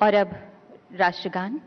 और अब राष्ट्रगान।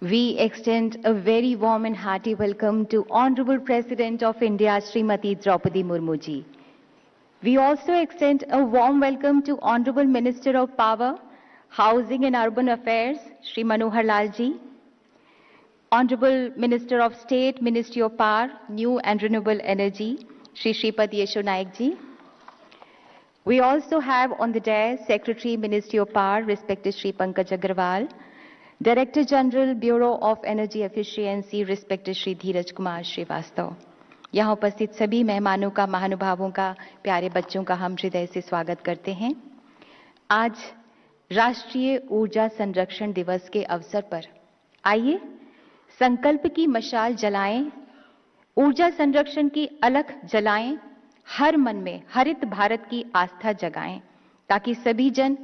We extend a very warm and hearty welcome to Honorable President of India, Srimati Draupadi Murmu ji. We also extend a warm welcome to Honorable Minister of Power, Housing and Urban Affairs, Shri Manohar Lal ji. Honorable Minister of State, Ministry of Power, New and Renewable Energy, Shri Shripad Yesho Naik ji. We also have on the dais Secretary, Ministry of Power, respected Shri Pankaj Agrawal, Director General, Bureau of Energy Efficiency, respected Shri Dheeraj Kumar Srivastav. यहाँ उपस्थित सभी मेहमानों का, महानुभावों का, प्यारे बच्चों का हम हृदय से स्वागत करते हैं। आज राष्ट्रीय ऊर्जा संरक्षण दिवस के अवसर पर आइए संकल्प की मशाल जलाएं, ऊर्जा संरक्षण की अलख जलाएं, हर मन में हरित भारत की आस्था जगाएं, ताकि सभी जन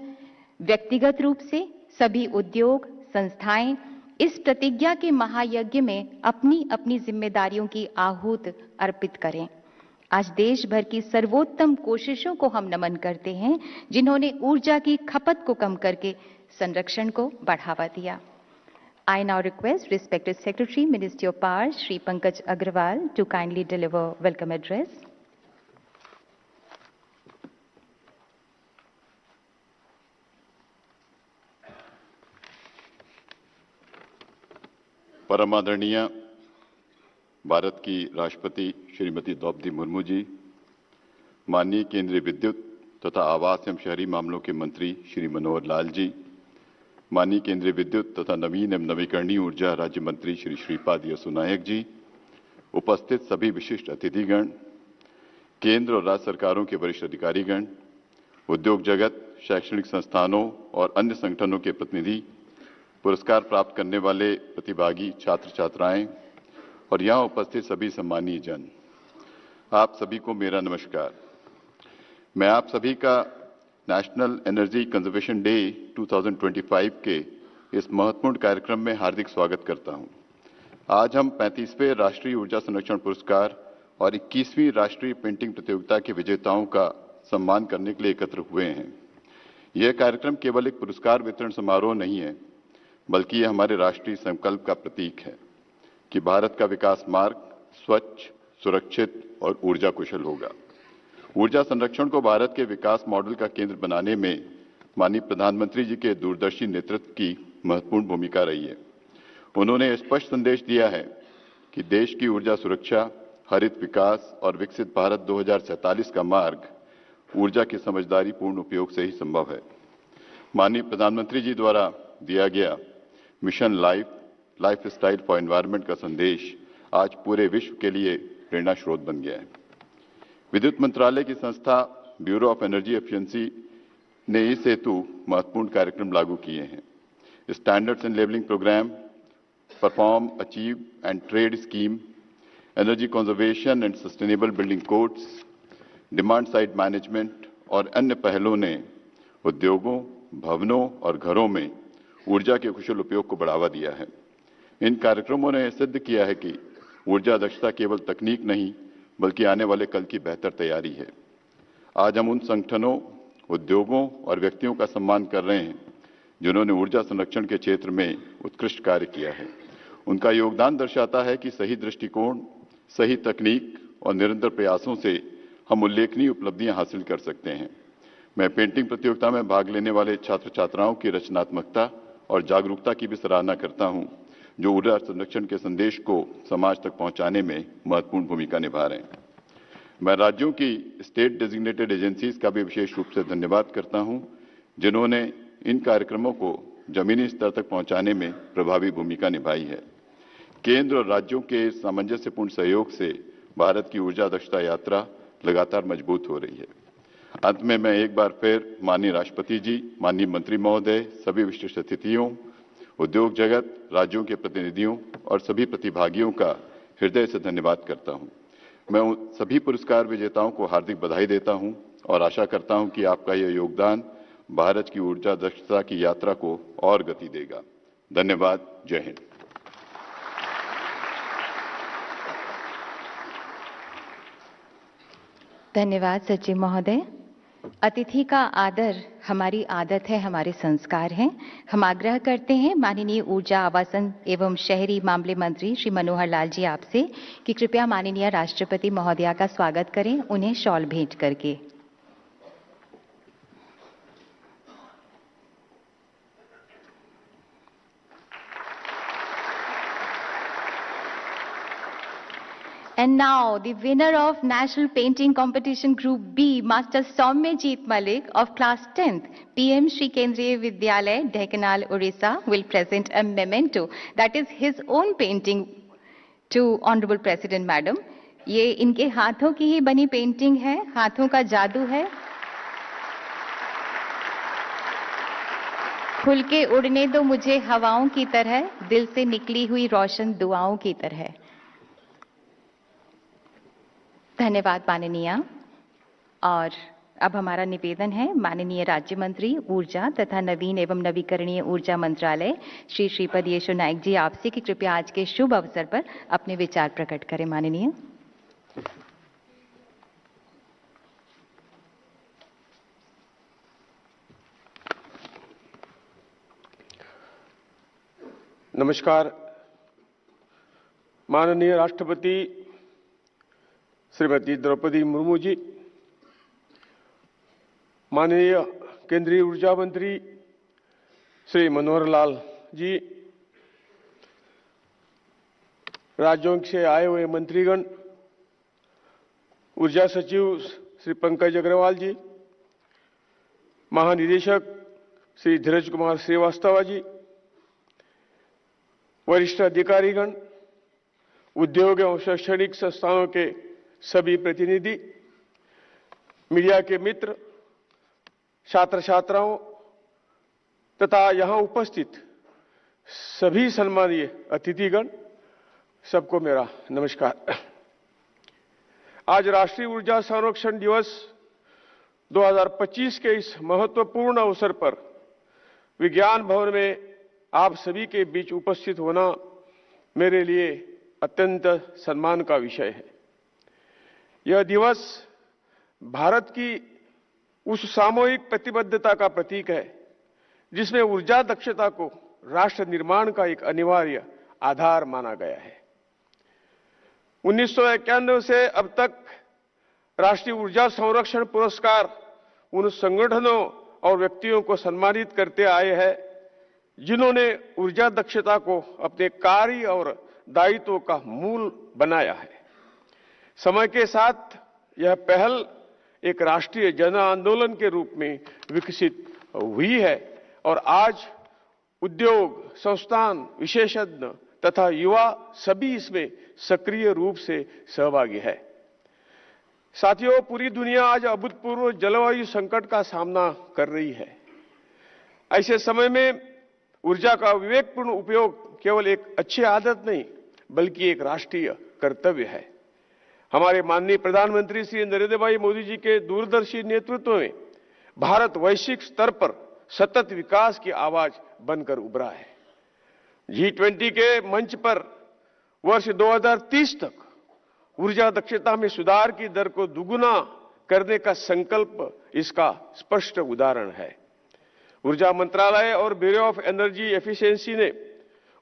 व्यक्तिगत रूप से, सभी उद्योग संस्थाएं इस प्रतिज्ञा के महायज्ञ में अपनी अपनी जिम्मेदारियों की आहूत अर्पित करें। आज देश भर की सर्वोत्तम कोशिशों को हम नमन करते हैं, जिन्होंने ऊर्जा की खपत को कम करके संरक्षण को बढ़ावा दिया। I now request respected Secretary, Ministry of Power, Shri Pankaj Agrawal, to kindly deliver welcome address. परम आदरणीय भारत की राष्ट्रपति श्रीमती द्रौपदी मुर्मू जी, माननीय केंद्रीय विद्युत तथा आवास एवं शहरी मामलों के मंत्री श्री मनोहर लाल जी, माननीय केंद्रीय विद्युत तथा नवीन एवं नवीकरणीय ऊर्जा राज्य मंत्री श्री श्रीपाद यसो नायक जी, उपस्थित सभी विशिष्ट अतिथिगण, केंद्र और राज्य सरकारों के वरिष्ठ अधिकारीगण, उद्योग जगत, शैक्षणिक संस्थानों और अन्य संगठनों के प्रतिनिधि, पुरस्कार प्राप्त करने वाले प्रतिभागी छात्र छात्राएं और यहां उपस्थित सभी सम्मानीय जन, आप सभी को मेरा नमस्कार। मैं आप सभी का नेशनल एनर्जी कंजर्वेशन डे 2025 के इस महत्वपूर्ण कार्यक्रम में हार्दिक स्वागत करता हूं। आज हम 35वें राष्ट्रीय ऊर्जा संरक्षण पुरस्कार और 21वीं राष्ट्रीय पेंटिंग प्रतियोगिता के विजेताओं का सम्मान करने के लिए एकत्र हुए हैं। यह कार्यक्रम केवल एक पुरस्कार वितरण समारोह नहीं है, बल्कि यह हमारे राष्ट्रीय संकल्प का प्रतीक है कि भारत का विकास मार्ग स्वच्छ, सुरक्षित और ऊर्जा कुशल होगा। ऊर्जा संरक्षण को भारत के विकास मॉडल का केंद्र बनाने में माननीय प्रधानमंत्री जी के दूरदर्शी नेतृत्व की महत्वपूर्ण भूमिका रही है। उन्होंने स्पष्ट संदेश दिया है कि देश की ऊर्जा सुरक्षा, हरित विकास और विकसित भारत 2047 का मार्ग ऊर्जा के समझदारी पूर्ण उपयोग से ही संभव है। माननीय प्रधानमंत्री जी द्वारा दिया गया mission life style for environment का संदेश आज पूरे विश्व के लिए प्रेरणा स्रोत बन गया है। विद्युत मंत्रालय की संस्था ब्यूरो ऑफ एनर्जी एफिशिएंसी ने इस हेतु महत्वपूर्ण कार्यक्रम लागू किए हैं। Standards and labelling programme, perform, achieve and trade scheme, energy conservation and sustainable building codes, demand side management और अन्य पहलों ने उद्योगों, भवनों और घरों में ऊर्जा के कुशल उपयोग को बढ़ावा दिया है। इन कार्यक्रमों ने सिद्ध किया है कि ऊर्जा दक्षता केवल तकनीक नहीं, बल्कि आने वाले कल की बेहतर तैयारी है। आज हम उन संगठनों, उद्योगों और व्यक्तियों का सम्मान कर रहे हैं जिन्होंने ऊर्जा संरक्षण के क्षेत्र में उत्कृष्ट कार्य किया है। उनका योगदान दर्शाता है कि सही दृष्टिकोण, सही तकनीक और निरंतर प्रयासों से हम उल्लेखनीय उपलब्धियां हासिल कर सकते हैं। मैं पेंटिंग प्रतियोगिता में भाग लेने वाले छात्र छात्राओं की रचनात्मकता और जागरूकता की भी सराहना करता हूं, जो ऊर्जा संरक्षण के संदेश को समाज तक पहुंचाने में महत्वपूर्ण भूमिका निभा रहे हैं। मैं राज्यों की स्टेट डेजिग्नेटेड एजेंसीज का भी विशेष रूप से धन्यवाद करता हूं, जिन्होंने इन कार्यक्रमों को जमीनी स्तर तक पहुंचाने में प्रभावी भूमिका निभाई है। केंद्र और राज्यों के सामंजस्यपूर्ण सहयोग से भारत की ऊर्जा दक्षता यात्रा लगातार मजबूत हो रही है। अंत में मैं एक बार फिर माननीय राष्ट्रपति जी, माननीय मंत्री महोदय, सभी विशिष्ट अतिथियों, उद्योग जगत, राज्यों के प्रतिनिधियों और सभी प्रतिभागियों का हृदय से धन्यवाद करता हूं। मैं उन सभी पुरस्कार विजेताओं को हार्दिक बधाई देता हूं और आशा करता हूं कि आपका यह योगदान भारत की ऊर्जा दक्षता की यात्रा को और गति देगा। धन्यवाद। जय हिंद। धन्यवाद सचिव महोदय। अतिथि का आदर हमारी आदत है, हमारे संस्कार हैं। हम आग्रह करते हैं माननीय ऊर्जा, आवासन एवं शहरी मामले मंत्री श्री मनोहर लाल जी आपसे कि कृपया माननीय राष्ट्रपति महोदया का स्वागत करें, उन्हें शॉल भेंट करके। And now the winner of National Painting Competition Group B, Master Soumyajit Malik of Class 10th, PM Shri Kendriya Vidyalaya, Dhenkanal, Orissa, will present a memento that is his own painting to Honorable President Madam. ये इनके हाथों की ही बनी painting है, हाथों का जादू है। खुल के उड़ने दो मुझे हवाओं की तरह, दिल से निकली हुई रोशन दुआओं की तरह। धन्यवाद माननीय। और अब हमारा निवेदन है माननीय राज्य मंत्री ऊर्जा तथा नवीन एवं नवीकरणीय ऊर्जा मंत्रालय श्री श्रीपद येशो नाइक जी आपसे कि कृपया आज के शुभ अवसर पर अपने विचार प्रकट करें। माननीय। नमस्कार। माननीय राष्ट्रपति श्रीमती द्रौपदी मुर्मू जी, माननीय केंद्रीय ऊर्जा मंत्री श्री मनोहर लाल जी, राज्यों से आए हुए मंत्रीगण, ऊर्जा सचिव श्री पंकज अग्रवाल जी, महानिदेशक श्री धीरज कुमार श्रीवास्तव जी, वरिष्ठ अधिकारीगण, उद्योग एवं शैक्षणिक संस्थानों के सभी प्रतिनिधि, मीडिया के मित्र, छात्र छात्राओं तथा यहां उपस्थित सभी सम्मानीय अतिथिगण, सबको मेरा नमस्कार। आज राष्ट्रीय ऊर्जा संरक्षण दिवस 2025 के इस महत्वपूर्ण अवसर पर विज्ञान भवन में आप सभी के बीच उपस्थित होना मेरे लिए अत्यंत सम्मान का विषय है। यह दिवस भारत की उस सामूहिक प्रतिबद्धता का प्रतीक है जिसमें ऊर्जा दक्षता को राष्ट्र निर्माण का एक अनिवार्य आधार माना गया है। 1991 से अब तक राष्ट्रीय ऊर्जा संरक्षण पुरस्कार उन संगठनों और व्यक्तियों को सम्मानित करते आए हैं जिन्होंने ऊर्जा दक्षता को अपने कार्य और दायित्वों का मूल बनाया है। समय के साथ यह पहल एक राष्ट्रीय जन आंदोलन के रूप में विकसित हुई है और आज उद्योग, संस्थान, विशेषज्ञ तथा युवा सभी इसमें सक्रिय रूप से सहभागी है। साथियों, पूरी दुनिया आज अभूतपूर्व जलवायु संकट का सामना कर रही है। ऐसे समय में ऊर्जा का विवेकपूर्ण उपयोग केवल एक अच्छी आदत नहीं बल्कि एक राष्ट्रीय कर्तव्य है। हमारे माननीय प्रधानमंत्री श्री नरेंद्र भाई मोदी जी के दूरदर्शी नेतृत्व में भारत वैश्विक स्तर पर सतत विकास की आवाज बनकर उभरा है। G20 के मंच पर वर्ष 2030 तक ऊर्जा दक्षता में सुधार की दर को दुगुना करने का संकल्प इसका स्पष्ट उदाहरण है। ऊर्जा मंत्रालय और ब्यूरो ऑफ एनर्जी एफिशिएंसी ने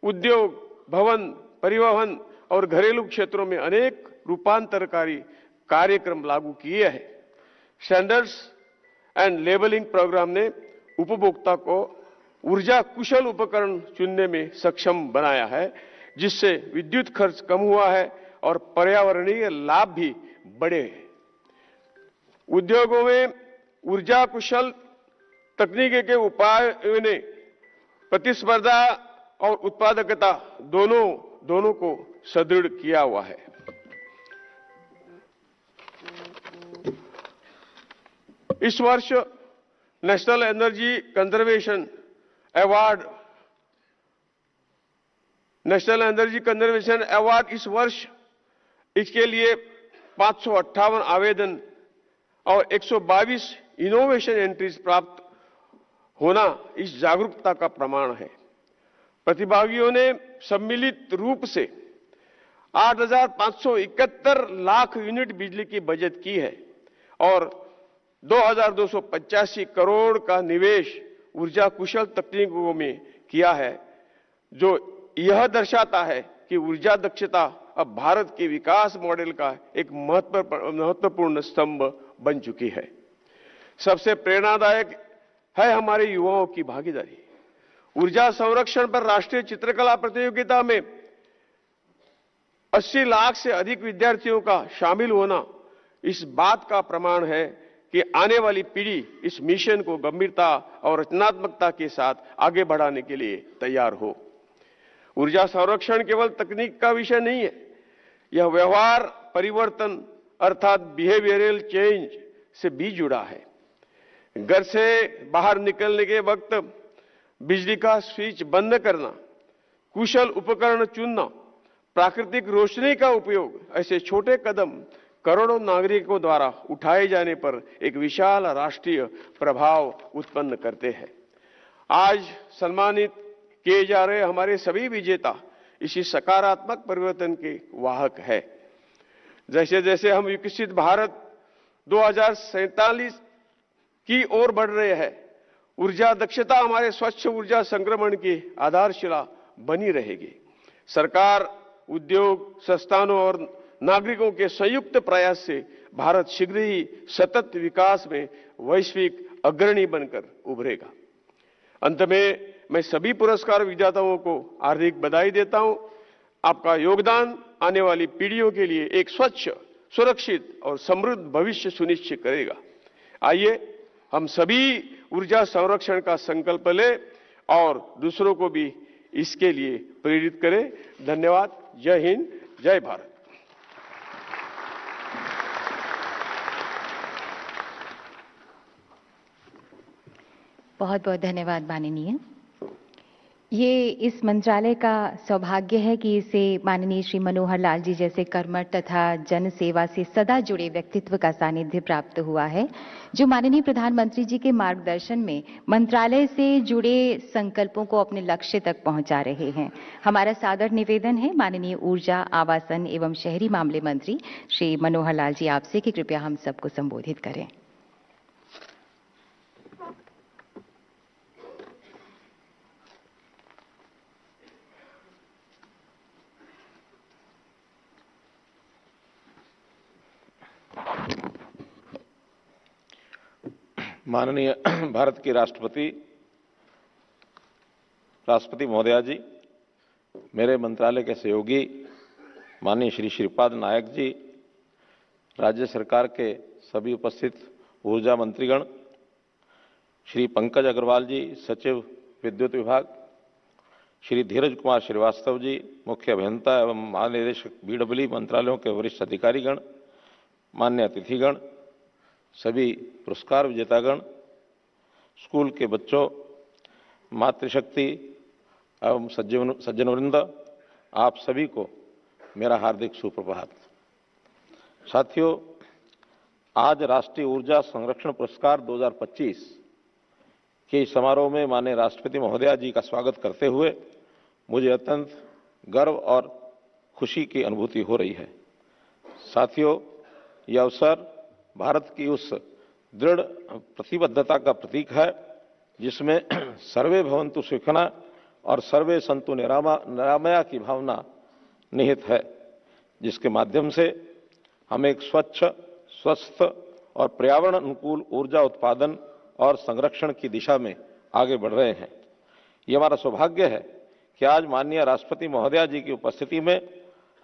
उद्योग, भवन, परिवहन और घरेलू क्षेत्रों में अनेक रूपांतरकारी कार्यक्रम लागू किए हैं। स्टैंडर्ड्स एंड लेबलिंग प्रोग्राम ने उपभोक्ता को ऊर्जा कुशल उपकरण चुनने में सक्षम बनाया है, जिससे विद्युत खर्च कम हुआ है और पर्यावरणीय लाभ भी बढ़े हैं। उद्योगों में ऊर्जा कुशल तकनीक के उपायों ने प्रतिस्पर्धा और उत्पादकता दोनों को सुदृढ़ किया हुआ है। इस वर्ष नेशनल एनर्जी कंजर्वेशन अवार्ड इस वर्ष इसके लिए 558 आवेदन और 122 इनोवेशन एंट्रीज प्राप्त होना इस जागरूकता का प्रमाण है। प्रतिभागियों ने सम्मिलित रूप से 8,571 लाख यूनिट बिजली की बचत की है और 2,285 करोड़ का निवेश ऊर्जा कुशल तकनीकों में किया है, जो यह दर्शाता है कि ऊर्जा दक्षता अब भारत के विकास मॉडल का एक महत्वपूर्ण स्तंभ बन चुकी है। सबसे प्रेरणादायक है हमारे युवाओं की भागीदारी। ऊर्जा संरक्षण पर राष्ट्रीय चित्रकला प्रतियोगिता में 80 लाख से अधिक विद्यार्थियों का शामिल होना इस बात का प्रमाण है कि आने वाली पीढ़ी इस मिशन को गंभीरता और रचनात्मकता के साथ आगे बढ़ाने के लिए तैयार हो। ऊर्जा संरक्षण केवल तकनीक का विषय नहीं है, यह व्यवहार परिवर्तन अर्थात बिहेवियरल चेंज से भी जुड़ा है। घर से बाहर निकलने के वक्त बिजली का स्विच बंद करना, कुशल उपकरण चुनना, प्राकृतिक रोशनी का उपयोग, ऐसे छोटे कदम करोड़ों नागरिकों द्वारा उठाए जाने पर एक विशाल राष्ट्रीय प्रभाव उत्पन्न करते हैं। आज सम्मानित किए जा रहे हमारे सभी विजेता इसी सकारात्मक परिवर्तन के वाहक है। जैसे जैसे हम विकसित भारत 2047 की ओर बढ़ रहे हैं, ऊर्जा दक्षता हमारे स्वच्छ ऊर्जा संक्रमण की आधारशिला बनी रहेगी। सरकार, उद्योग, संस्थानों और नागरिकों के संयुक्त प्रयास से भारत शीघ्र ही सतत विकास में वैश्विक अग्रणी बनकर उभरेगा। अंत में मैं सभी पुरस्कार विजेताओं को हार्दिक बधाई देता हूं। आपका योगदान आने वाली पीढ़ियों के लिए एक स्वच्छ, सुरक्षित और समृद्ध भविष्य सुनिश्चित करेगा। आइए हम सभी ऊर्जा संरक्षण का संकल्प लें और दूसरों को भी इसके लिए प्रेरित करें। धन्यवाद। जय हिंद, जय भारत। बहुत बहुत धन्यवाद माननीय। ये इस मंत्रालय का सौभाग्य है कि इसे माननीय श्री मनोहर लाल जी जैसे कर्मठ तथा जन सेवा से सदा जुड़े व्यक्तित्व का सानिध्य प्राप्त हुआ है, जो माननीय प्रधानमंत्री जी के मार्गदर्शन में मंत्रालय से जुड़े संकल्पों को अपने लक्ष्य तक पहुंचा रहे हैं। हमारा सादर निवेदन है माननीय ऊर्जा, आवासन एवं शहरी मामले मंत्री श्री मनोहर लाल जी आपसे कि कृपया हम सबको संबोधित करें। माननीय भारत की राष्ट्रपति महोदया जी, मेरे मंत्रालय के सहयोगी माननीय श्री श्रीपाद नायक जी, राज्य सरकार के सभी उपस्थित ऊर्जा मंत्रीगण, श्री पंकज अग्रवाल जी, सचिव विद्युत विभाग, श्री धीरज कुमार श्रीवास्तव जी, मुख्य अभियंता एवं महानिदेशक BEE मंत्रालयों के वरिष्ठ अधिकारीगण, मान्य अतिथिगण, सभी पुरस्कार विजेतागण, स्कूल के बच्चों, मातृशक्ति एवं सज्जनवृंद, आप सभी को मेरा हार्दिक सुप्रभात। साथियों, आज राष्ट्रीय ऊर्जा संरक्षण पुरस्कार 2025 के समारोह में माननीय राष्ट्रपति महोदया जी का स्वागत करते हुए मुझे अत्यंत गर्व और खुशी की अनुभूति हो रही है। साथियों, यह अवसर भारत की उस दृढ़ प्रतिबद्धता का प्रतीक है जिसमें सर्वे भवन्तु सुखिनः और सर्वे सन्तु निरामया की भावना निहित है, जिसके माध्यम से हम एक स्वच्छ, स्वस्थ और पर्यावरण अनुकूल ऊर्जा उत्पादन और संरक्षण की दिशा में आगे बढ़ रहे हैं। ये हमारा सौभाग्य है कि आज माननीय राष्ट्रपति महोदया जी की उपस्थिति में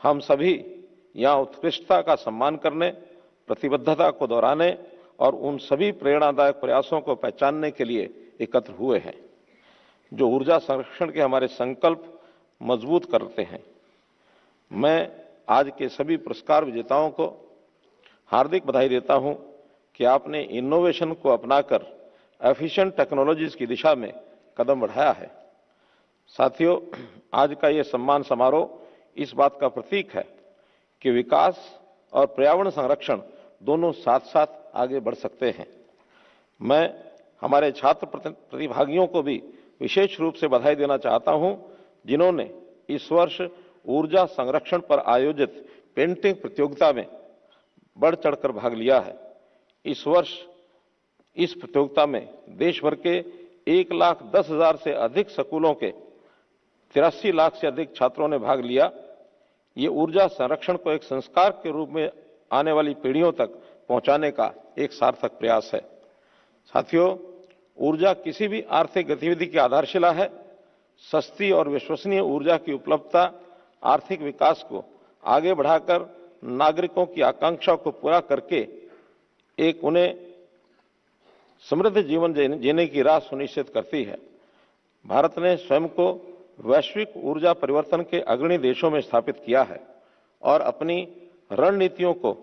हम सभी यहाँ उत्कृष्टता का सम्मान करने, प्रतिबद्धता को दोहराने और उन सभी प्रेरणादायक प्रयासों को पहचानने के लिए एकत्र हुए हैं जो ऊर्जा संरक्षण के हमारे संकल्प मजबूत करते हैं। मैं आज के सभी पुरस्कार विजेताओं को हार्दिक बधाई देता हूं कि आपने इनोवेशन को अपनाकर एफिशिएंट टेक्नोलॉजीज की दिशा में कदम बढ़ाया है। साथियों, आज का ये सम्मान समारोह इस बात का प्रतीक है कि विकास और पर्यावरण संरक्षण दोनों साथ साथ आगे बढ़ सकते हैं। मैं हमारे छात्र प्रतिभागियों को भी विशेष रूप से बधाई देना चाहता हूं, जिन्होंने इस वर्ष ऊर्जा संरक्षण पर आयोजित पेंटिंग प्रतियोगिता में बढ़ चढ़कर भाग लिया है। इस वर्ष इस प्रतियोगिता में देश भर के 1,10,000 से अधिक स्कूलों के 83 लाख से अधिक छात्रों ने भाग लिया। ये ऊर्जा संरक्षण को एक संस्कार के रूप में आने वाली पीढ़ियों तक पहुंचाने का एक सार्थक प्रयास है। साथियों, ऊर्जा किसी भी आर्थिक गतिविधि की आधारशिला है। सस्ती और विश्वसनीय ऊर्जा की उपलब्धता आर्थिक विकास को आगे बढ़ाकर नागरिकों की आकांक्षाओं को पूरा करके एक उन्हें समृद्ध जीवन जीने की राह सुनिश्चित करती है। भारत ने स्वयं को वैश्विक ऊर्जा परिवर्तन के अग्रणी देशों में स्थापित किया है और अपनी रणनीतियों को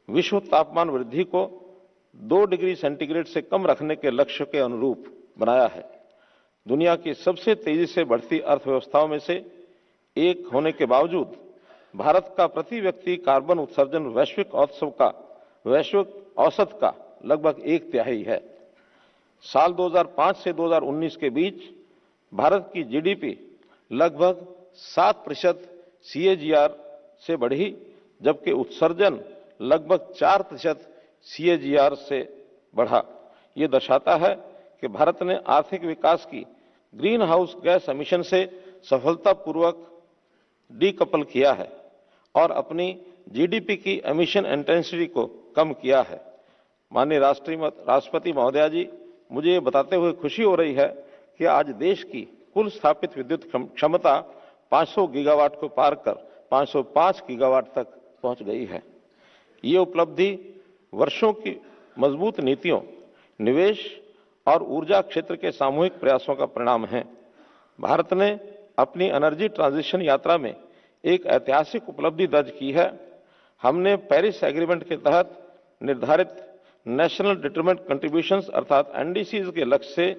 विश्व तापमान वृद्धि को 2 डिग्री सेंटीग्रेड से कम रखने के लक्ष्य के अनुरूप बनाया है। दुनिया की सबसे तेजी से बढ़ती अर्थव्यवस्थाओं में से एक होने के बावजूद भारत का प्रति व्यक्ति कार्बन उत्सर्जन वैश्विक औसत का लगभग 1/3 है। साल 2005 से 2019 के बीच भारत की जीडीपी लगभग 7% CAGR से बढ़ी, जबकि उत्सर्जन लगभग 4% CAGR से बढ़ा। ये दर्शाता है कि भारत ने आर्थिक विकास की ग्रीन हाउस गैस एमिशन से सफलतापूर्वक डीकपल किया है और अपनी जीडीपी की एमिशन इंटेंसिटी को कम किया है। माननीय राष्ट्रपति महोदया जी, मुझे ये बताते हुए खुशी हो रही है कि आज देश की कुल स्थापित विद्युत क्षमता 500 गीगावाट को पार कर 505 गीगावाट तक पहुंच गई है। ये उपलब्धि वर्षों की मजबूत नीतियों, निवेश और ऊर्जा क्षेत्र के सामूहिक प्रयासों का परिणाम है। भारत ने अपनी एनर्जी ट्रांजिशन यात्रा में एक ऐतिहासिक उपलब्धि दर्ज की है। हमने पेरिस एग्रीमेंट के तहत निर्धारित नेशनल डिटरमिनेंट कंट्रीब्यूशंस अर्थात NDCs के लक्ष्य से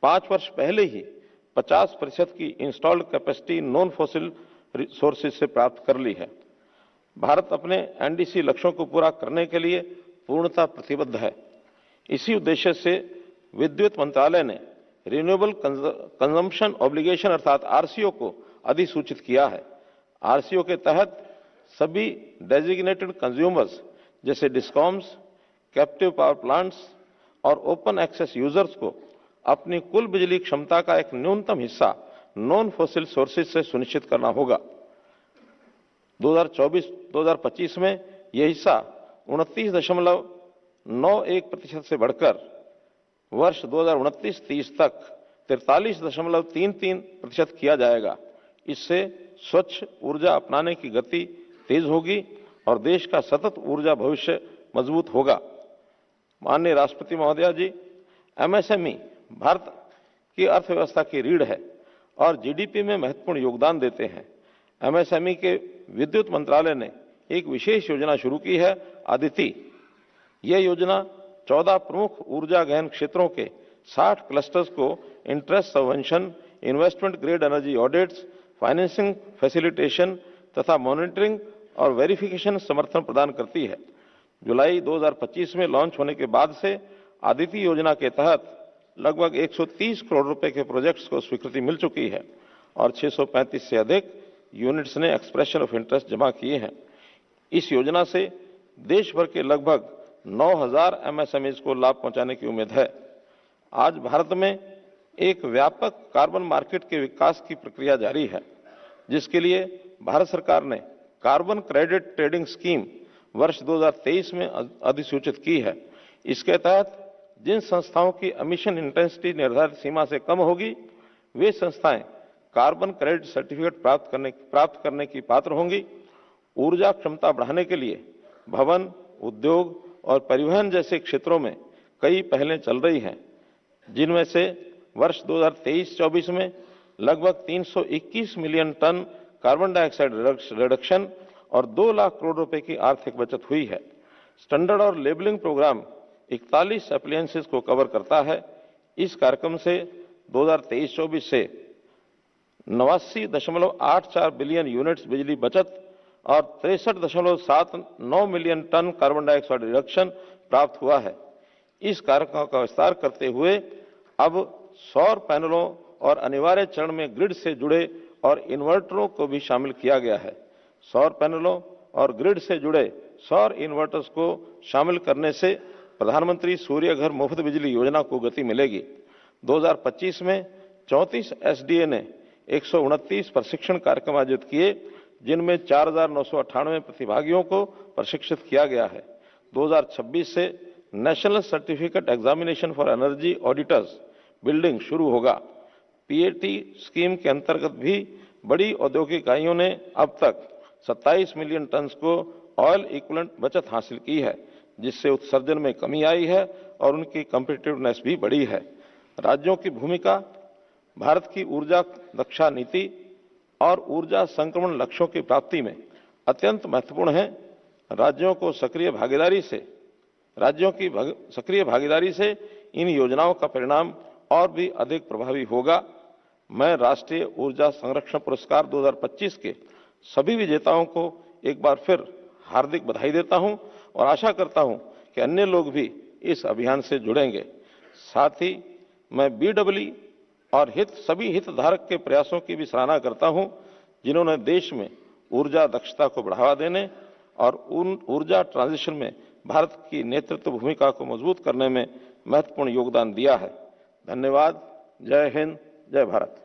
5 वर्ष पहले ही 50% की installed capacity non fossil sources से प्राप्त कर ली है। भारत अपने NDC लक्ष्यों को पूरा करने के लिए पूर्णतः प्रतिबद्ध है। इसी उद्देश्य से विद्युत मंत्रालय ने रिन्यूएबल कंजम्पशन ऑब्लिगेशन अर्थात RCO को अधिसूचित किया है। RCO के तहत सभी डेजिग्नेटेड कंज्यूमर्स जैसे डिस्कॉम्स, कैप्टिव पावर प्लांट्स और ओपन एक्सेस यूजर्स को अपनी कुल बिजली क्षमता का एक न्यूनतम हिस्सा नॉन फॉसिल सोर्सेज से सुनिश्चित करना होगा। 2024-2025 में यह हिस्सा 29.91% से बढ़कर वर्ष 2029-30 तक 43.33% किया जाएगा। इससे स्वच्छ ऊर्जा अपनाने की गति तेज होगी और देश का सतत ऊर्जा भविष्य मजबूत होगा। माननीय राष्ट्रपति महोदया जी, MSME भारत की अर्थव्यवस्था की रीढ़ है और जीडीपी में महत्वपूर्ण योगदान देते हैं। MSME के विद्युत मंत्रालय ने एक विशेष योजना शुरू की है, अदिति। यह योजना 14 प्रमुख ऊर्जा गहन क्षेत्रों के 60 क्लस्टर्स को interest subvention, investment grade energy audits, financing facilitation तथा मॉनिटरिंग और वेरिफिकेशन समर्थन प्रदान करती है। जुलाई 2025 में लॉन्च होने के बाद से अदिति योजना के तहत लगभग 130 करोड़ रुपए के प्रोजेक्ट्स को स्वीकृति मिल चुकी है और 635 से अधिक यूनिट्स ने एक्सप्रेशन ऑफ इंटरेस्ट जमा किए हैं। इस योजना से देश भर के लगभग 9,000 MSMEs को लाभ पहुंचाने की उम्मीद है। आज भारत में एक व्यापक कार्बन मार्केट के विकास की प्रक्रिया जारी है, जिसके लिए भारत सरकार ने कार्बन क्रेडिट ट्रेडिंग स्कीम वर्ष 2023 में अधिसूचित की है। इसके तहत जिन संस्थाओं की एमिशन इंटेंसिटी निर्धारित सीमा से कम होगी, वे संस्थाएं कार्बन क्रेडिट सर्टिफिकेट प्राप्त करने की पात्र होंगी। ऊर्जा क्षमता बढ़ाने के लिए भवन, उद्योग और परिवहन जैसे क्षेत्रों में कई पहलें चल रही हैं, जिनमें से वर्ष 2023-24 में लगभग 321 million tonne carbon dioxide reduction और 2 लाख करोड़ रुपए की आर्थिक बचत हुई है। स्टैंडर्ड और लेबलिंग प्रोग्राम 41 एप्लायंसेस को कवर करता है। इस कार्यक्रम से 2023-24 से 89.84 बिलियन यूनिट्स बिजली बचत और 63.79 million tonne carbon dioxide reduction प्राप्त हुआ है। इस कार्यक्रम का विस्तार करते हुए अब सौर पैनलों और अनिवार्य चरण में ग्रिड से जुड़े और इन्वर्टरों को भी शामिल किया गया है। सौर पैनलों और ग्रिड से जुड़े सौर इन्वर्टर्स को शामिल करने से प्रधानमंत्री सूर्य घर मुफ्त बिजली योजना को गति मिलेगी। 2025 में 34 एसडीए ने 129 प्रशिक्षण कार्यक्रम आयोजित किए, जिनमें 4,998 प्रतिभागियों को प्रशिक्षित किया गया है। 2026 से national certificate examination for energy auditors building शुरू होगा। पीएटी स्कीम के अंतर्गत भी बड़ी औद्योगिक इकाइयों ने अब तक 27 मिलियन टन को ऑयल इक्विवेलेंट बचत हासिल की है, जिससे उत्सर्जन में कमी आई है और उनकी कॉम्पिटिटिवनेस भी बढ़ी है। राज्यों की भूमिका भारत की ऊर्जा दक्षता नीति और ऊर्जा संक्रमण लक्ष्यों की प्राप्ति में अत्यंत महत्वपूर्ण है। राज्यों की सक्रिय भागीदारी से इन योजनाओं का परिणाम और भी अधिक प्रभावी होगा। मैं राष्ट्रीय ऊर्जा संरक्षण पुरस्कार 2025 के सभी विजेताओं को एक बार फिर हार्दिक बधाई देता हूं और आशा करता हूं कि अन्य लोग भी इस अभियान से जुड़ेंगे। साथ ही मैं बीडब्ल्यू और सभी हितधारक के प्रयासों की भी सराहना करता हूं, जिन्होंने देश में ऊर्जा दक्षता को बढ़ावा देने और ऊर्जा ट्रांजिशन में भारत की नेतृत्व भूमिका को मजबूत करने में महत्वपूर्ण योगदान दिया है। धन्यवाद। जय हिंद, जय भारत।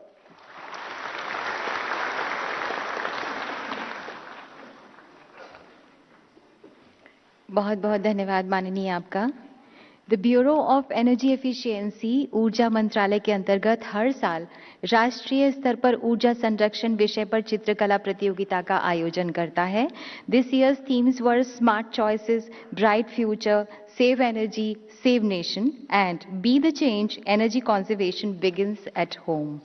बहुत बहुत धन्यवाद माननीय आपका। The bureau of energy efficiency ऊर्जा मंत्रालय के अंतर्गत हर साल राष्ट्रीय स्तर पर ऊर्जा संरक्षण विषय पर चित्रकला प्रतियोगिता का आयोजन करता है। This years themes were smart choices, bright future, save energy, save nation and be the change, energy conservation begins at home.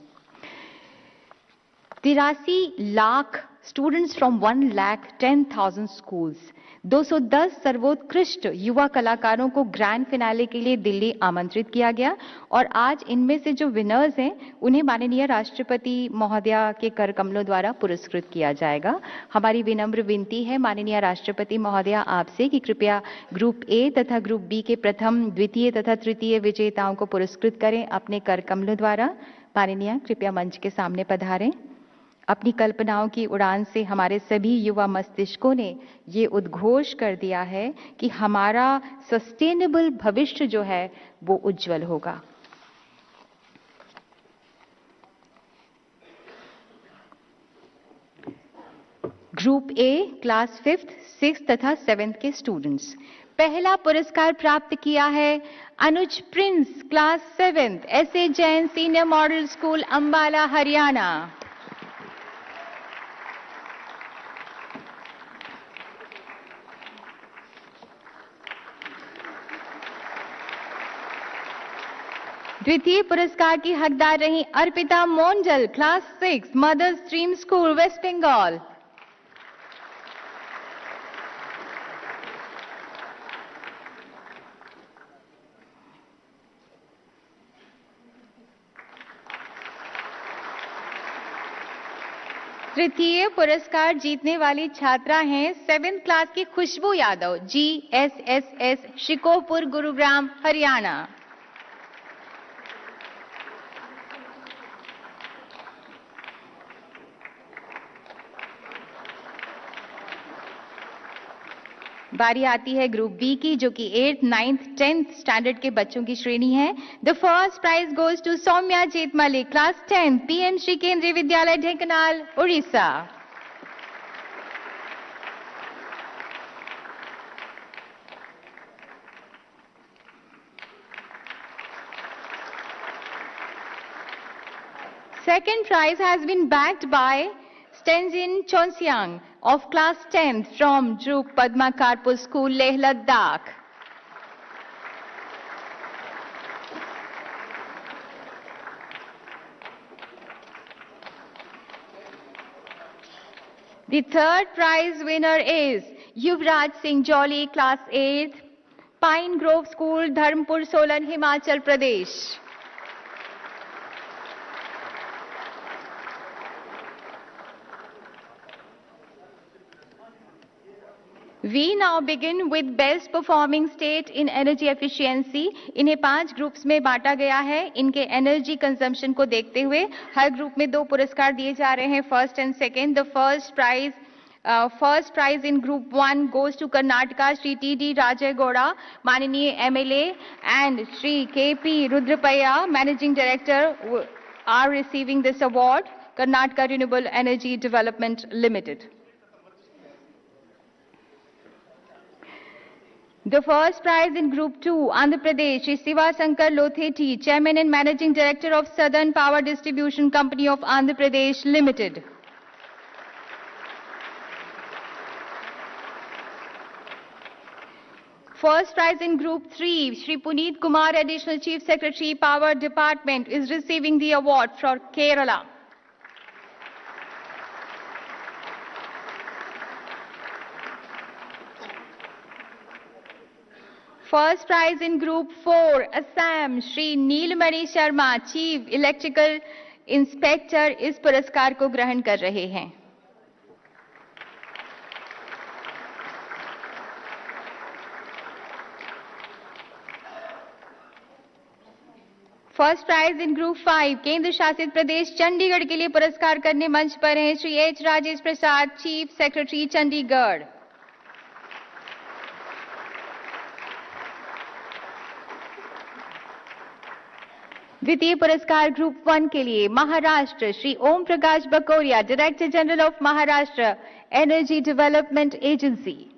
83 lakh students from 1,10,000 schools, 210 सर्वोत्कृष्ट युवा कलाकारों को ग्रैंड फिनाले के लिए दिल्ली आमंत्रित किया गया और आज इनमें से जो विनर्स हैं उन्हें माननीय राष्ट्रपति महोदया के कर कमलों द्वारा पुरस्कृत किया जाएगा। हमारी विनम्र विनती है माननीय राष्ट्रपति महोदया आपसे कि कृपया ग्रुप ए तथा ग्रुप बी के प्रथम, द्वितीय तथा तृतीय विजेताओं को पुरस्कृत करें अपने कर कमलों द्वारा। माननीय कृपया मंच के सामने पधारें। अपनी कल्पनाओं की उड़ान से हमारे सभी युवा मस्तिष्कों ने ये उद्घोष कर दिया है कि हमारा सस्टेनेबल भविष्य जो है वो उज्जवल होगा। Group A class 5th, 6th तथा 7th के स्टूडेंट्स। पहला पुरस्कार प्राप्त किया है Anuj Prince, class 7th, S A Jain senior model school, Ambala, Haryana. द्वितीय पुरस्कार की हकदार रही Arpita Monjal, class 6, mother stream school, west Bengal. तृतीय पुरस्कार जीतने वाली छात्रा हैं 7th क्लास की खुशबू यादव, GSSS, शिकोपुर, गुरुग्राम, हरियाणा। बारी आती है ग्रुप बी की, जो कि 8th, 9th, 10th स्टैंडर्ड के बच्चों की श्रेणी है। The first prize goes to Saumya Jetmali, class 10, PM Shri Kendriya Vidyalaya, Dhenkanal, Orissa. Second prize has been backed by Stenzin Chonsiang of class 10th from Druk Padma Karpur School, Leh Ladakh. The third prize winner is Yuvraj Singh Jolly, class 8th, Pine Grove School, Dharmpur, Solan, Himachal Pradesh. We now begin with best performing state in energy efficiency. इन्हें 5 groups में बांटा गया है. इनके energy consumption को देखते हुए हर group में 2 पुरस्कार दिए जा रहे हैं, first and second. The first prize in group 1 goes to Karnataka, Shri T.D. Rajay Gowda, माननीय MLA, and Shri K.P. Rudrapaya, Managing Director, are receiving this award. Karnataka Renewable Energy Development Limited. The first prize in Group 2, Andhra Pradesh, Shri Siva Shankar Lotheti, Chairman and Managing Director of Southern Power Distribution Company of Andhra Pradesh Limited. First prize in Group 3, Shri Puneet Kumar, Additional Chief Secretary, Power Department, is receiving the award for Kerala. First prize in Group 4, Assam, Shri Neelmani Sharma, Chief Electrical Inspector, इस पुरस्कार को ग्रहण कर रहे हैं. First prize in group 5, केंद्र शासित प्रदेश चंडीगढ़ के लिए पुरस्कार करने मंच पर हैं Shri H Rajesh Prasad, chief secretary Chandigarh. द्वितीय पुरस्कार ग्रुप 1 के लिए Maharashtra, Shri Om Prakash Bakoria, director general of Maharashtra energy development agency.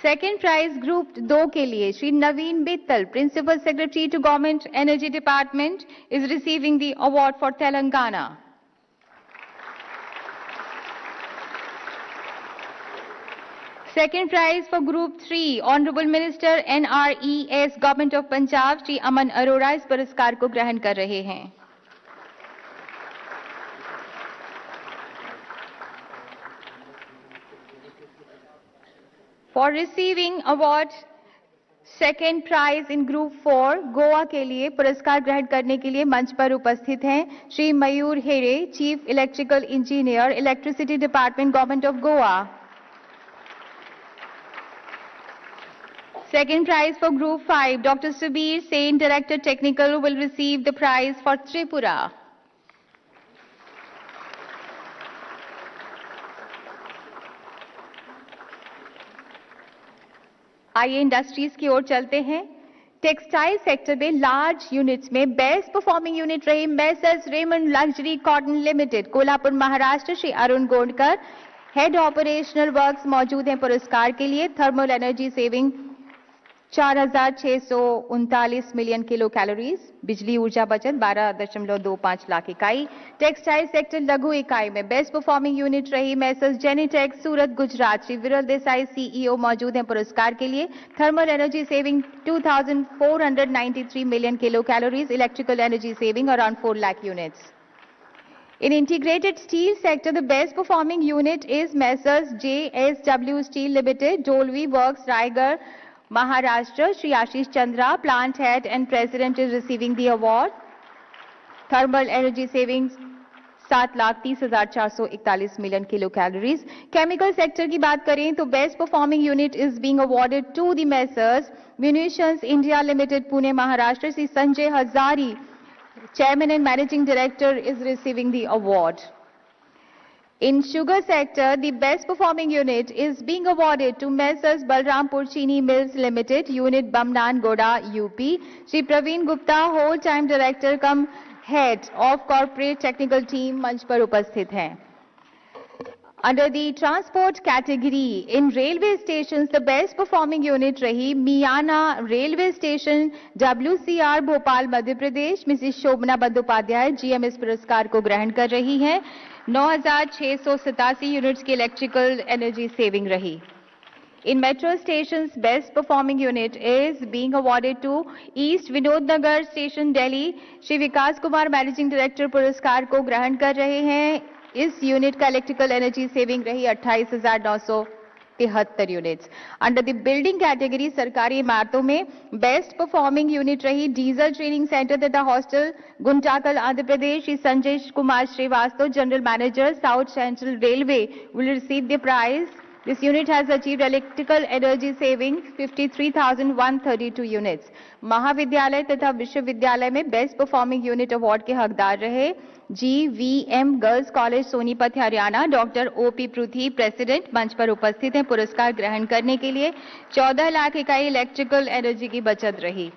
Second prize group 2 के लिए Shri Naveen Bittal, principal secretary to government energy department, is receiving the award for Telangana. Second prize for group 3, honourable minister NRES, government of Punjab, Shri Aman Arora इस पुरस्कार को ग्रहण कर रहे हैं. For receiving award second prize in group 4, Goa के लिए पुरस्कार ग्रहण करने के लिए मंच पर उपस्थित हैं Shri Mayur Here, chief electrical engineer, electricity department, government of Goa. Second prize for group 5, Dr. Subir Sen, Director Technical, will receive the prize for Tripura. आइए इंडस्ट्रीज की ओर चलते हैं. टेक्सटाइल सेक्टर में लार्ज यूनिट्स में बेस्ट परफॉर्मिंग यूनिट रही Messrs Raymond luxury cotton limited, Kolhapur Maharashtra, Shri Arun Gondkar, head operational works मौजूद हैं पुरस्कार के लिए. Thermal energy saving 4,639 million kilo calories, बिजली ऊर्जा बचत 12.25 लाख इकाई. टेक्सटाइल सेक्टर लघु इकाई में बेस्ट परफॉर्मिंग यूनिट रही मेसर्स जेनीटेक सूरत गुजरात, श्री विरल देसाई CEO मौजूद हैं पुरस्कार के लिए. Thermal energy saving 2,493 million kilo calories, electrical energy saving around 4 lakh units. In integrated steel sector, the best performing unit is Messrs JSW Steel Limited, Dolvi Works, Raigarh, Maharashtra. Shri Ashish Chandra, plant head and president, is receiving the award. Thermal energy savings 7,30,441 million kilo calories. Chemical sector की बात करें तो best performing unit is being awarded to the Messrs Munitions India Limited, Pune Maharashtra. Shri Sanjay Hazari, Chairman and Managing Director, is receiving the award. In sugar sector, the best performing unit is being awarded to Messrs Balrampur Chini Mills Limited, Unit Bamnan Goda, UP. Shri Praveen Gupta, whole-time Director cum Head of Corporate Technical Team, मंच पर उपस्थित हैं. Under the transport category, in railway stations, the best performing unit rahi Miana Railway Station, WCR Bhopal Madhya Pradesh. Mrs Shobhana Bandopadhyay GM इस पुरस्कार को ग्रहण कर रही हैं। 9,687 यूनिट्स की इलेक्ट्रिकल एनर्जी सेविंग रही। In metro stations, best performing unit is being awarded to East Vinod Nagar Station, Delhi. Shri Vikas Kumar managing director पुरस्कार को ग्रहण कर रहे हैं। इस यूनिट का इलेक्ट्रिकल एनर्जी सेविंग रही 28,973 units. Under the building category सरकारी इमारतों में बेस्ट परफॉर्मिंग यूनिट रही डीजल ट्रेनिंग सेंटर तथा hostel, Guntakal, Andhra Pradesh. Shri Sanjay Kumar Srivastava, general manager, south central railway, will receive the prize. This unit has achieved electrical energy saving 53,132 units. महाविद्यालय तथा विश्वविद्यालय में बेस्ट परफॉर्मिंग यूनिट अवार्ड के हकदार रहे GVM girls college Sonipat Haryana. Doctor OP पृथ्वी president मंच पर उपस्थित हैं पुरस्कार ग्रहण करने के लिए। 14 लाख इकाई इलेक्ट्रिकल एनर्जी की बचत रही।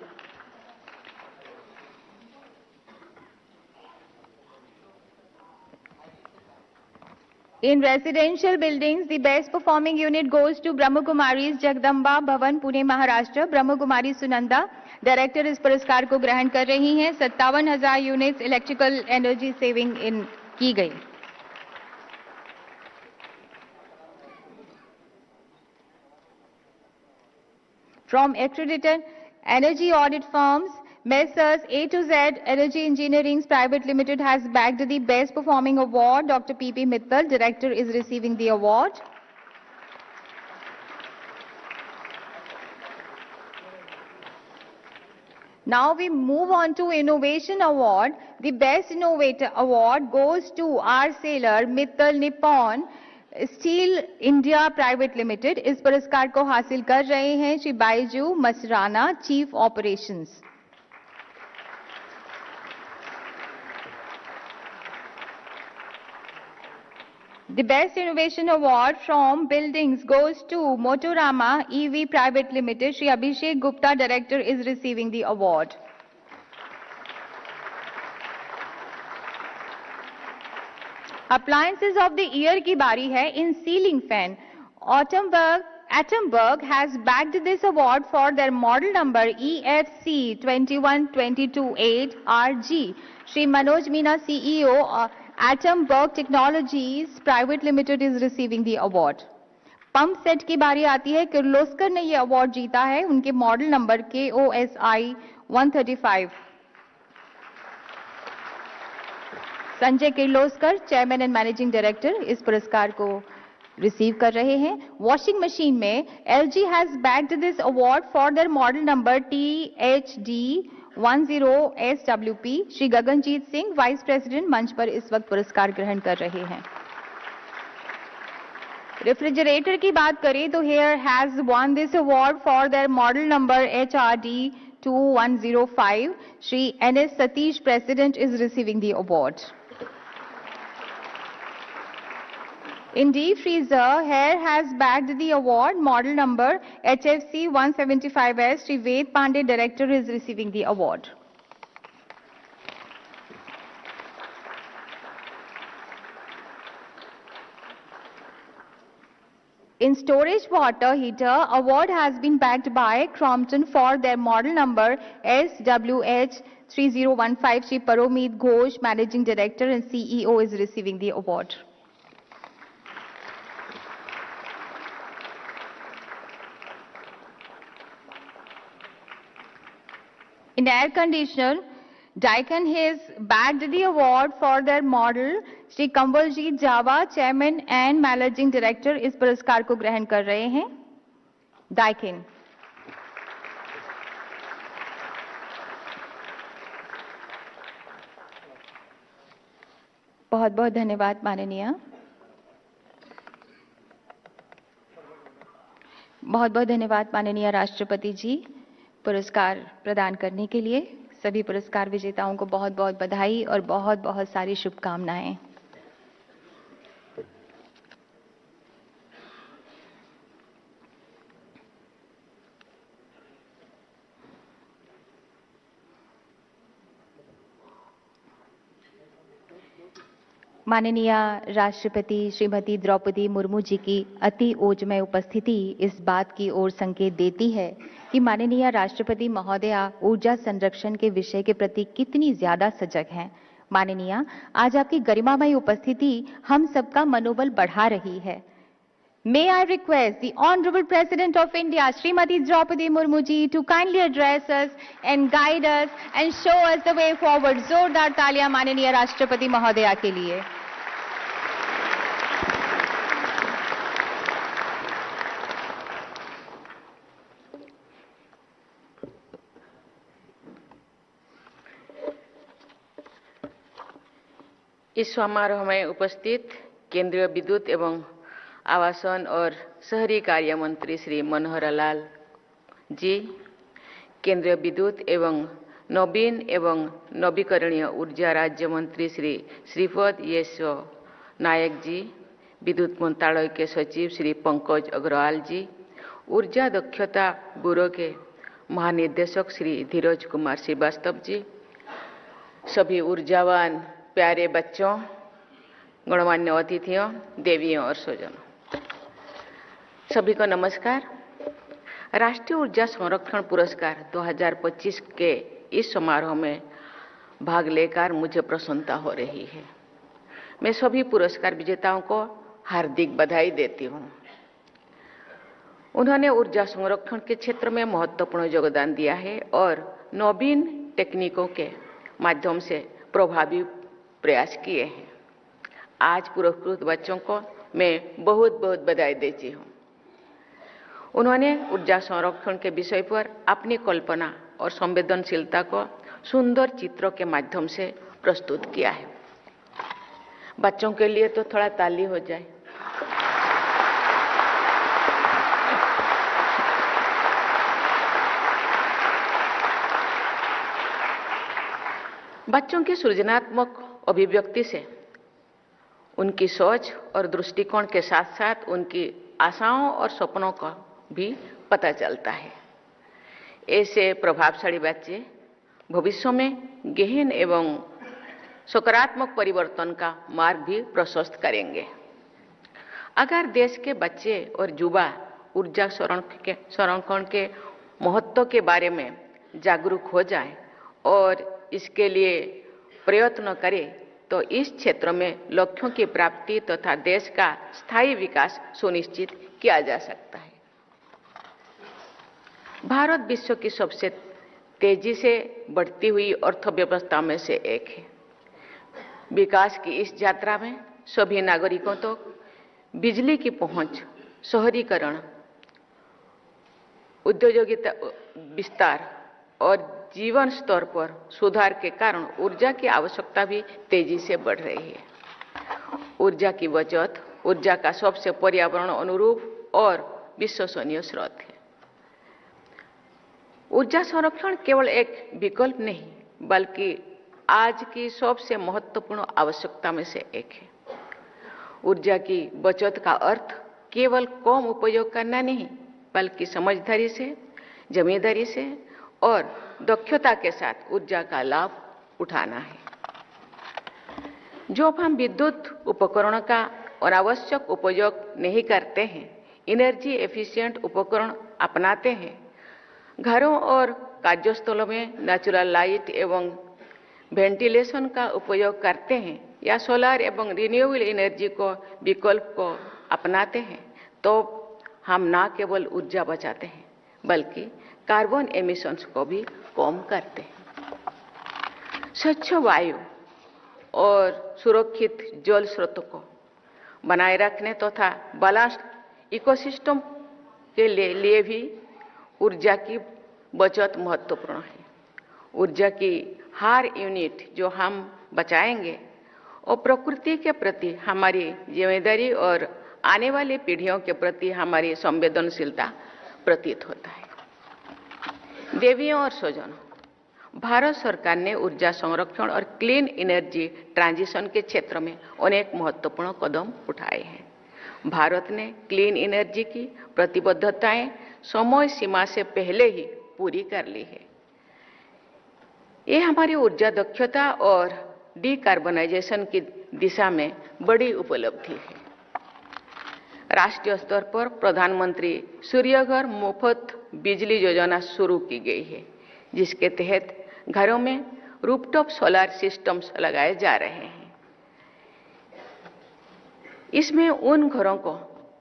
In residential buildings, the best performing unit goes to Brahma Kumaris Jagdamba Bhavan, Pune, Maharashtra. Brahma Kumari Sunanda, director इस पुरस्कार को ग्रहण कर रही हैं। 57,000 यूनिट्स इलेक्ट्रिकल एनर्जी सेविंग की गई। From accredited energy audit firms, Messrs. A to Z Energy Engineering Private Limited has bagged the best performing award. Dr. P.P. Mittal, director, is receiving the award. Now we move on to Innovation Award. The Best Innovator Award goes to R. Sailor, Mittal Nippon Steel India Private Limited. इस पुरस्कार को हासिल कर रहे हैं Shri Baiju Masrana, chief operations. The Best Innovation Award from Buildings goes to Motorama EV Private Limited. Shri Abhishek Gupta, Director, is receiving the award. Appliances of the Year की बारी है। In ceiling fan, Atomberg has bagged this award for their model number EFC 21228RG. Shri Manoj Meena, CEO, Atomberg Technologies Private Limited, is receiving the award. Pump set की बारी आती है। किर्लोस्कर ने ये award जीता है। उनके model number KOSI 135। Sanjay Kirloskar, chairman and managing director, इस पुरस्कार को रिसीव कर रहे हैं। वॉशिंग मशीन में LG has bagged this award for their model number THD 10SWP। Shri Gaganjeet Singh, vice president, मंच पर इस वक्त पुरस्कार ग्रहण कर रहे हैं। रेफ्रिजरेटर की बात करें तो Haier has won this award for their model number HRD 2105। Shri NS Satish, president, is receiving the award. In deep freezer, Hair has bagged the award. Model number HFC 175S. Shri Ved Pandey, Director, is receiving the award. In storage water heater, award has been bagged by Crompton for their model number SWH 3015. Shri Paromeet Ghosh, Managing Director and CEO, is receiving the award. In air conditioner, Daikin has bagged the award for their model. Shri Kanwaljit Java, Chairman and Managing Director, इस पुरस्कार को ग्रहण कर रहे हैं। Daikin। बहुत बहुत धन्यवाद माननीय। बहुत बहुत धन्यवाद माननीय राष्ट्रपति जी पुरस्कार प्रदान करने के लिए। सभी पुरस्कार विजेताओं को बहुत बहुत बधाई और बहुत बहुत सारी शुभकामनाएं। माननीय राष्ट्रपति श्रीमती द्रौपदी मुर्मू जी की अति ओजमय उपस्थिति इस बात की ओर संकेत देती है कि माननीय राष्ट्रपति महोदया ऊर्जा संरक्षण के विषय के प्रति कितनी ज्यादा सजग हैं। माननीय, आज आपकी गरिमामय उपस्थिति हम सबका मनोबल बढ़ा रही है। May I request the Honorable President of India, Srimati Draupadi Murmu ji, to kindly address us and guide us and show us the way forward. जोरदार तालियां माननीय राष्ट्रपति महोदया के लिए। इस समारोह में उपस्थित केंद्रीय विद्युत एवं आवासन और शहरी कार्य मंत्री श्री मनोहर लाल जी, केंद्रीय विद्युत एवं नवीन एवं नवीकरणीय ऊर्जा राज्य मंत्री श्री श्रीपद येसो नायक जी, विद्युत मंत्रालय के सचिव श्री पंकज अग्रवाल जी, ऊर्जा दक्षता ब्यूरो के महानिदेशक श्री धीरज कुमार श्रीवास्तव जी, सभी ऊर्जावान प्यारे बच्चों, गणमान्य अतिथियों, देवियों और स्वजनों, सभी को नमस्कार। राष्ट्रीय ऊर्जा संरक्षण पुरस्कार 2025 के इस समारोह में भाग लेकर मुझे प्रसन्नता हो रही है। मैं सभी पुरस्कार विजेताओं को हार्दिक बधाई देती हूँ। उन्होंने ऊर्जा संरक्षण के क्षेत्र में महत्वपूर्ण योगदान दिया है और नवीन तकनीकों के माध्यम से प्रभावी प्रयास किए हैं। आज पुरस्कृत बच्चों को मैं बहुत बहुत बधाई देती हूँ। उन्होंने ऊर्जा संरक्षण के विषय पर अपनी कल्पना और संवेदनशीलता को सुंदर चित्रों के माध्यम से प्रस्तुत किया है। बच्चों के लिए तो थोड़ा ताली हो जाए। बच्चों की सृजनात्मक अभिव्यक्ति से उनकी सोच और दृष्टिकोण के साथ साथ उनकी आशाओं और सपनों का भी पता चलता है। ऐसे प्रभावशाली बच्चे भविष्य में गहन एवं सकारात्मक परिवर्तन का मार्ग भी प्रशस्त करेंगे। अगर देश के बच्चे और युवा ऊर्जा संरक्षण के महत्व के बारे में जागरूक हो जाएं और इसके लिए प्रयत्न करें तो इस क्षेत्र में लक्ष्यों की प्राप्ति तथा देश का स्थायी विकास सुनिश्चित किया जा सकता है। भारत विश्व की सबसे तेजी से बढ़ती हुई अर्थव्यवस्था में से एक है। विकास की इस यात्रा में सभी नागरिकों तक बिजली की पहुंच, शहरीकरण, औद्योगिक विस्तार और जीवन स्तर पर सुधार के कारण ऊर्जा की आवश्यकता भी तेजी से बढ़ रही है। ऊर्जा की बचत ऊर्जा का सबसे पर्यावरण अनुरूप और विश्वसनीय स्रोत है। ऊर्जा संरक्षण केवल एक विकल्प नहीं बल्कि आज की सबसे महत्वपूर्ण आवश्यकता में से एक है। ऊर्जा की बचत का अर्थ केवल कम उपयोग करना नहीं बल्कि समझदारी से, जिम्मेदारी से और दक्षता के साथ ऊर्जा का लाभ उठाना है। जब हम विद्युत उपकरणों का अनावश्यक उपयोग नहीं करते हैं, एनर्जी एफिशिएंट उपकरण अपनाते हैं, घरों और कार्यस्थलों में नेचुरल लाइट एवं वेंटिलेशन का उपयोग करते हैं या सोलर एवं रिन्यूएबल एनर्जी को विकल्प को अपनाते हैं, तो हम न केवल ऊर्जा बचाते हैं बल्कि कार्बन एमिशंस को भी कम करते हैं। स्वच्छ वायु और सुरक्षित जल स्रोतों को बनाए रखने तथा बैलेंस इकोसिस्टम के लिए भी ऊर्जा की बचत महत्वपूर्ण है। ऊर्जा की हर यूनिट जो हम बचाएंगे और प्रकृति के प्रति हमारी जिम्मेदारी और आने वाली पीढ़ियों के प्रति हमारी संवेदनशीलता प्रतीत होता है। देवियों और स्वजनों, भारत सरकार ने ऊर्जा संरक्षण और क्लीन एनर्जी ट्रांजिशन के क्षेत्र में अनेक महत्वपूर्ण कदम उठाए हैं। भारत ने क्लीन एनर्जी की प्रतिबद्धताएं समय सीमा से पहले ही पूरी कर ली है। ये हमारी ऊर्जा दक्षता और डिकार्बनाइजेशन की दिशा में बड़ी उपलब्धि है। राष्ट्रीय स्तर पर प्रधानमंत्री सूर्यघर मुफ्त बिजली योजना शुरू की गई है, जिसके तहत घरों में रूफटॉप सोलर सिस्टम्स लगाए जा रहे हैं। इसमें उन घरों को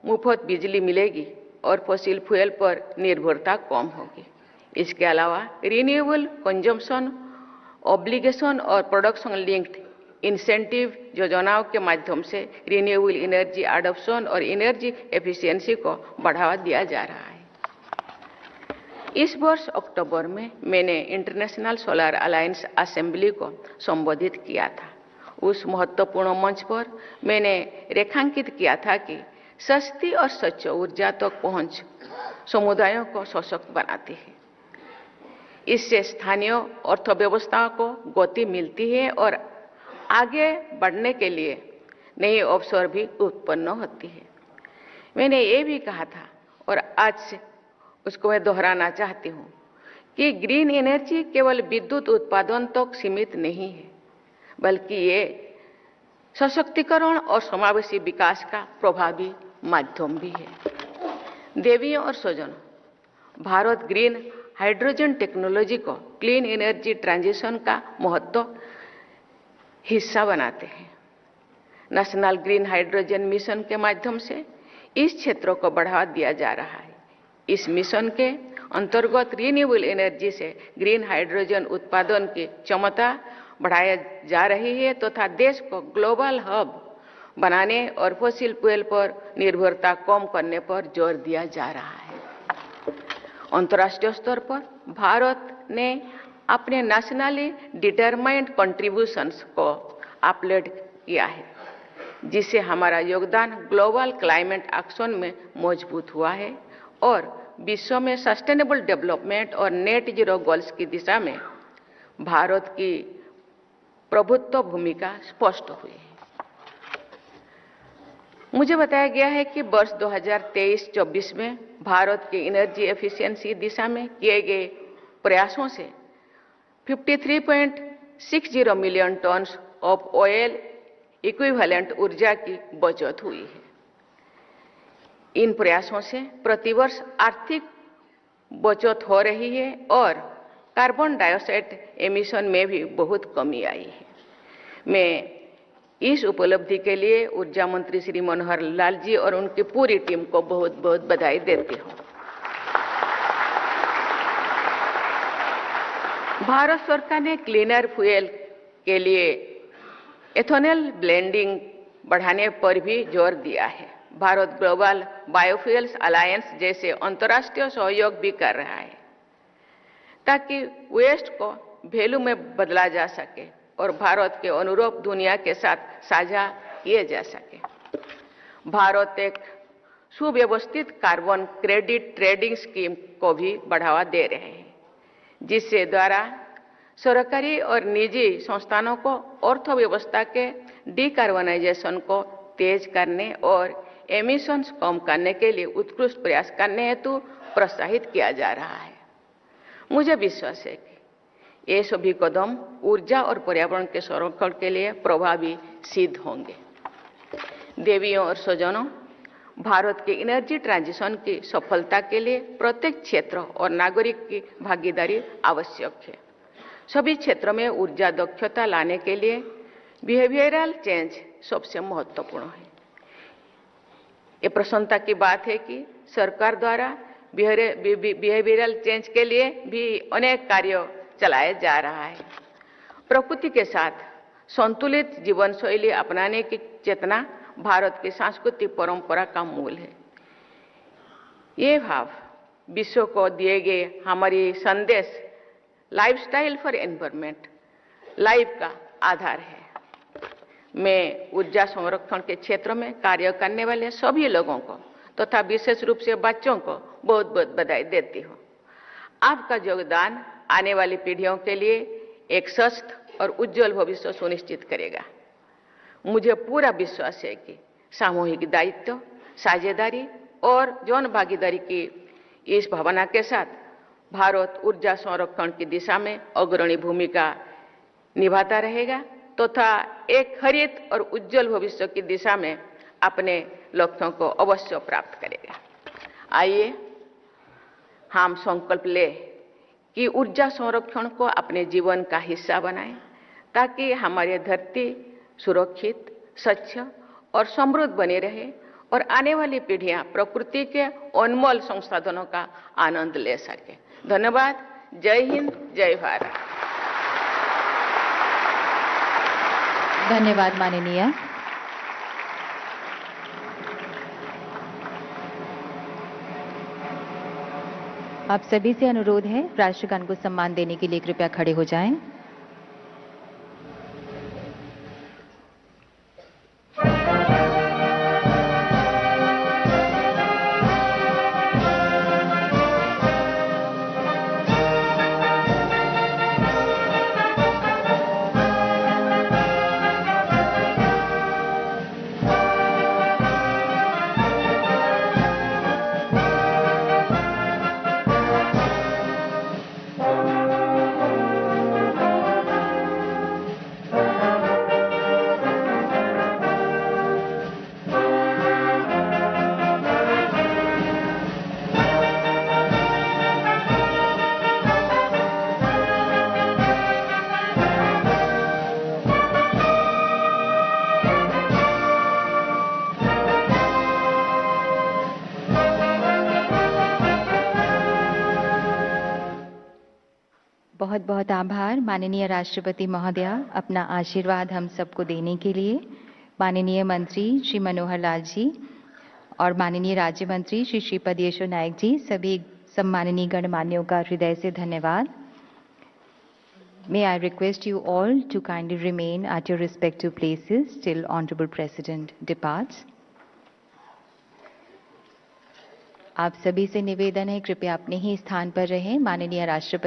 मुफ्त बिजली मिलेगी और फॉसिल फ्यूल पर निर्भरता कम होगी। इसके अलावा रिन्यूएबल कंजम्पशन ऑब्लिगेशन और प्रोडक्शन लिंक्ड इंसेंटिव योजनाओं के माध्यम से रिन्यूएबल एनर्जी एडॉप्शन और एनर्जी एफिशिएंसी को बढ़ावा दिया जा रहा है। इस वर्ष अक्टूबर में मैंने इंटरनेशनल सोलर अलायंस असेंबली को संबोधित किया था। उस महत्वपूर्ण मंच पर मैंने रेखांकित किया था कि सस्ती और स्वच्छ ऊर्जा तक पहुंच समुदायों को सशक्त बनाती है। इससे स्थानीय अर्थव्यवस्था को गति मिलती है और आगे बढ़ने के लिए नए अवसर भी उत्पन्न होती है। मैंने ये भी कहा था और आज से उसको मैं दोहराना चाहती हूँ कि ग्रीन एनर्जी केवल विद्युत उत्पादन तक सीमित नहीं है, बल्कि ये सशक्तिकरण और समावेशी विकास का प्रभावी माध्यम भी है। देवियों और स्वजनों, भारत ग्रीन हाइड्रोजन टेक्नोलॉजी को क्लीन एनर्जी ट्रांजिशन का महत्व हिस्सा बनाते हैं। नेशनल ग्रीन हाइड्रोजन मिशन के माध्यम से इस क्षेत्र को बढ़ावा दिया जा रहा है। इस मिशन के अंतर्गत रिन्यूएबल एनर्जी से ग्रीन हाइड्रोजन उत्पादन की क्षमता बढ़ाई जा रही है तथा देश को ग्लोबल हब बनाने और फॉसिल फ्यूल पर निर्भरता कम करने पर जोर दिया जा रहा है। अंतर्राष्ट्रीय स्तर पर भारत ने अपने नेशनली डिटरमाइंड कंट्रीब्यूशंस को अपलोड किया है, जिससे हमारा योगदान ग्लोबल क्लाइमेट एक्शन में मजबूत हुआ है और विश्व में सस्टेनेबल डेवलपमेंट और नेट जीरो गोल्स की दिशा में भारत की प्रभुत्व भूमिका स्पष्ट हुई है। मुझे बताया गया है कि वर्ष 2023-24 में भारत की एनर्जी एफिशिएंसी दिशा में किए गए प्रयासों से 53.60 million tonne of oil equivalent ऊर्जा की बचत हुई है। इन प्रयासों से प्रतिवर्ष आर्थिक बचत हो रही है और कार्बन डाइऑक्साइड एमिशन में भी बहुत कमी आई है। मैं इस उपलब्धि के लिए ऊर्जा मंत्री श्री मनोहर लाल जी और उनकी पूरी टीम को बहुत बहुत बधाई देती हूँ। भारत सरकार ने क्लीनर फ्यूल के लिए एथेनॉल ब्लेंडिंग बढ़ाने पर भी जोर दिया है। भारत ग्लोबल बायोफ्यूल्स अलायंस जैसे अंतर्राष्ट्रीय सहयोग भी कर रहा है ताकि वेस्ट को वैल्यू में बदला जा सके और भारत के अनुरूप दुनिया के साथ साझा किए जा सके। भारत एक सुव्यवस्थित कार्बन क्रेडिट ट्रेडिंग स्कीम को भी बढ़ावा दे रहे हैं, जिससे द्वारा सरकारी और निजी संस्थानों को अर्थव्यवस्था के डिकार्बनाइजेशन को तेज करने और एमिशंस कम करने के लिए उत्कृष्ट प्रयास करने हेतु प्रोत्साहित किया जा रहा है। मुझे विश्वास है कि ये सभी कदम ऊर्जा और पर्यावरण के संरक्षण के लिए प्रभावी सिद्ध होंगे। देवियों और स्वजनों, भारत के एनर्जी ट्रांजिशन की सफलता के लिए प्रत्येक क्षेत्र और नागरिक की भागीदारी आवश्यक है। सभी क्षेत्रों में ऊर्जा दक्षता लाने के लिए बिहेवियरल चेंज सबसे महत्वपूर्ण है। ये प्रसन्नता की बात है कि सरकार द्वारा बिहेवियरल चेंज के लिए भी अनेक कार्य चलाया जा रहा है। प्रकृति के साथ संतुलित जीवन शैली अपनाने की चेतना भारत की सांस्कृतिक परंपरा का मूल है। ये भाव विश्व को दिए गए हमारी संदेश लाइफस्टाइल फॉर एनवायरनमेंट लाइफ का आधार है। मैं ऊर्जा संरक्षण के क्षेत्र में कार्य करने वाले सभी लोगों को तथा विशेष रूप से बच्चों को बहुत बहुत बधाई देती हूँ। आपका योगदान आने वाली पीढ़ियों के लिए एक स्वस्थ और उज्जवल भविष्य सुनिश्चित करेगा। मुझे पूरा विश्वास है कि सामूहिक दायित्व, साझेदारी और जन भागीदारी की इस भावना के साथ भारत ऊर्जा संरक्षण की दिशा में अग्रणी भूमिका निभाता रहेगा तथा एक हरित और उज्जवल भविष्य की दिशा में अपने लक्ष्यों को अवश्य प्राप्त करेगा। आइए हम संकल्प लें कि ऊर्जा संरक्षण को अपने जीवन का हिस्सा बनाएं, ताकि हमारी धरती सुरक्षित, स्वच्छ और समृद्ध बनी रहे और आने वाली पीढ़ियां प्रकृति के अनमोल संसाधनों का आनंद ले सके। धन्यवाद। जय हिंद, जय भारत। धन्यवाद माननीय। आप सभी से अनुरोध है राष्ट्रगान को सम्मान देने के लिए कृपया खड़े हो जाएं। बहुत बहुत आभार माननीय राष्ट्रपति महोदया, अपना आशीर्वाद हम सबको देने के लिए। माननीय मंत्री श्री मनोहर लाल जी और माननीय राज्य मंत्री श्री श्रीपद येशो नायक जी, सभी सम्माननीय गणमान्यों का हृदय से धन्यवाद। May I request you all to kindly remain at your respective places till Honorable President departs. आप सभी से निवेदन है, कृपया अपने ही स्थान पर रहें। माननीय राष्ट्रपति